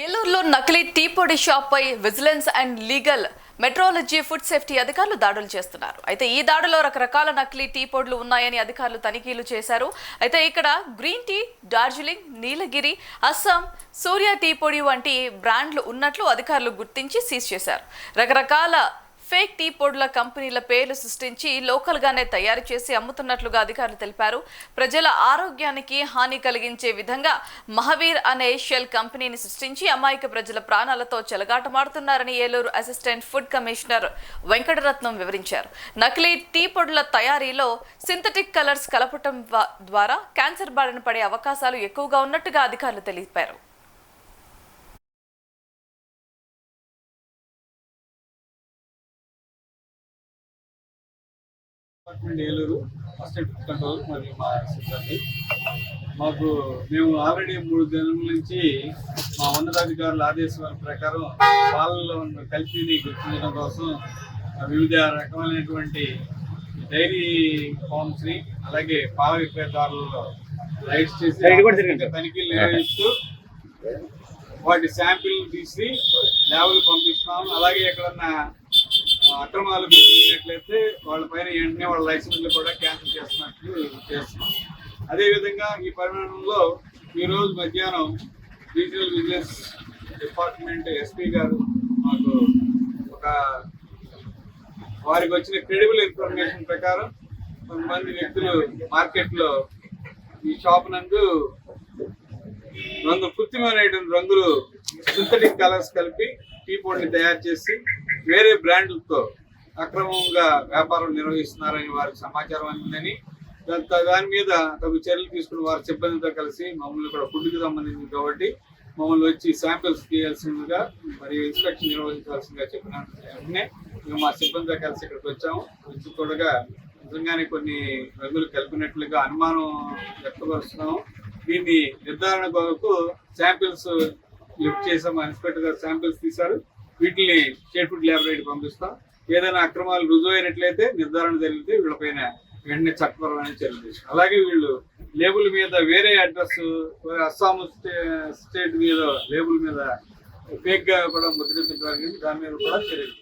ఏలూరులో నకిలీ టీ పొడి షాప్ పై vigilance and legal metrology food safety అధికారులు దాడులు చేస్తున్నారు. అయితే ఈ దాడిలో రకరకాల నకిలీ టీ పొడులు ఉన్నాయని అధికారులు తనిఖీలు చేశారు. అయితే ఇక్కడ గ్రీన్ టీ, డార్జిలింగ్, నీలగిరి, అస్సాం, సూర్య టీ పొడి వంటి బ్రాండ్లు ఉన్నట్లు అధికారులు గుర్తించి సీజ్ చేశారు. రకరకాల ఫేక్ టీ పొడుల కంపెనీల పేర్లు సృష్టించి లోకల్గానే తయారు చేసి అమ్ముతున్నట్లుగా అధికారులు తెలిపారు. ప్రజల ఆరోగ్యానికి హాని కలిగించే విధంగా మహావీర్ అనే షెల్ కంపెనీని సృష్టించి అమాయక ప్రజల ప్రాణాలతో చెలగాటమాడుతున్నారని Eluru assistant food commissioner Venkataratnam వివరించారు. నకిలీ టీ పొడుల తయారీలో సింథటిక్ కలర్స్ కలపటం ద్వారా క్యాన్సర్ బారిన పడే అవకాశాలు ఎక్కువగా ఉన్నట్టుగా అధికారులు తెలిపారు. ఏలూరు అసిస్టెంట్ కంట్రోల్ మరియు మా సిబ్బంది మేము ఆల్రెడీ 3 దినాల నుంచి మా ఉన్నతాధికారుల ఆదేశాల ప్రకారం పాలలో ఉన్న కల్తీని గుర్తించడం కోసం వివిధ రకమైనటువంటి డైరీ ఫార్మ్స్ని అలాగే పాల విక్రేతదారులలో రైడ్స్ చేసి తనిఖీలు నిర్వహిస్తూ వాటి శాంపిల్ తీసి ల్యాబ్లు పంపిస్తున్నాం. అలాగే ఎక్కడన్నా అక్రమాలు గుర్తించినట్లయితే వాళ్ళపైన వెంటనే వాళ్ళ లైసెన్స్లు కూడా క్యాన్సిల్ చేస్తున్నాం. అదేవిధంగా ఈ పరిమాణంలో ఈరోజు మధ్యాహ్నం రీజనల్ బిజినెస్ డిపార్ట్మెంట్ ఎస్పీ గారు మాకు వారికి వచ్చిన క్రెడిబుల్ ఇన్ఫర్మేషన్ ప్రకారం కొంతమంది వ్యక్తులు మార్కెట్లో ఈ షాప్ నందు కృత్రిమమైనటువంటి రంగులు సింథటిక్ కలర్స్ కలిపి టీ పొడిని తయారు చేసి వేరే బ్రాండ్లతో అక్రమంగా వ్యాపారం నిర్వహిస్తున్నారని వారికి సమాచారం అందిందని దాని మీద తగు చర్యలు తీసుకుని వారి సిబ్బందితో కలిసి మమ్మల్ని కూడా ఫుడ్కి సంబంధించింది కాబట్టి మమ్మల్ని వచ్చి శాంపిల్స్ తీయాల్సిందిగా మరియు ఇన్స్పెక్షన్ నిర్వహించాల్సిందిగా చెప్పిన వెంటనే మేము మా సిబ్బందితో కలిసి ఇక్కడికి వచ్చి చూడగా నిజంగానే కొన్ని రంగులు కలిపినట్లుగా అనుమానం వ్యక్తపరుస్తున్నాము. దీన్ని నిర్ధారణ కొరకు శాంపిల్స్ లిఫ్ట్ చేసాము. ఇన్స్పెక్టర్ గారు శాంపిల్స్ తీశారు. వీటిని స్టేట్ ఫుడ్ ల్యాబొరేటరీ పంపిస్తాం. ఏదైనా అక్రమాలు రుజువు అయినట్లయితే నిర్ధారణ జరిగితే వీళ్ళపైన వెంటనే చట్టపరమైన చర్యలు తీసుకుంటాం. అలాగే వీళ్ళు లేబుల్ మీద వేరే అడ్రస్ అస్సాం స్టేట్ మీద లేబుల్ మీద ఫేక్ గా కూడా ముద్రించడం జరిగింది. దాని మీద కూడా చర్యలు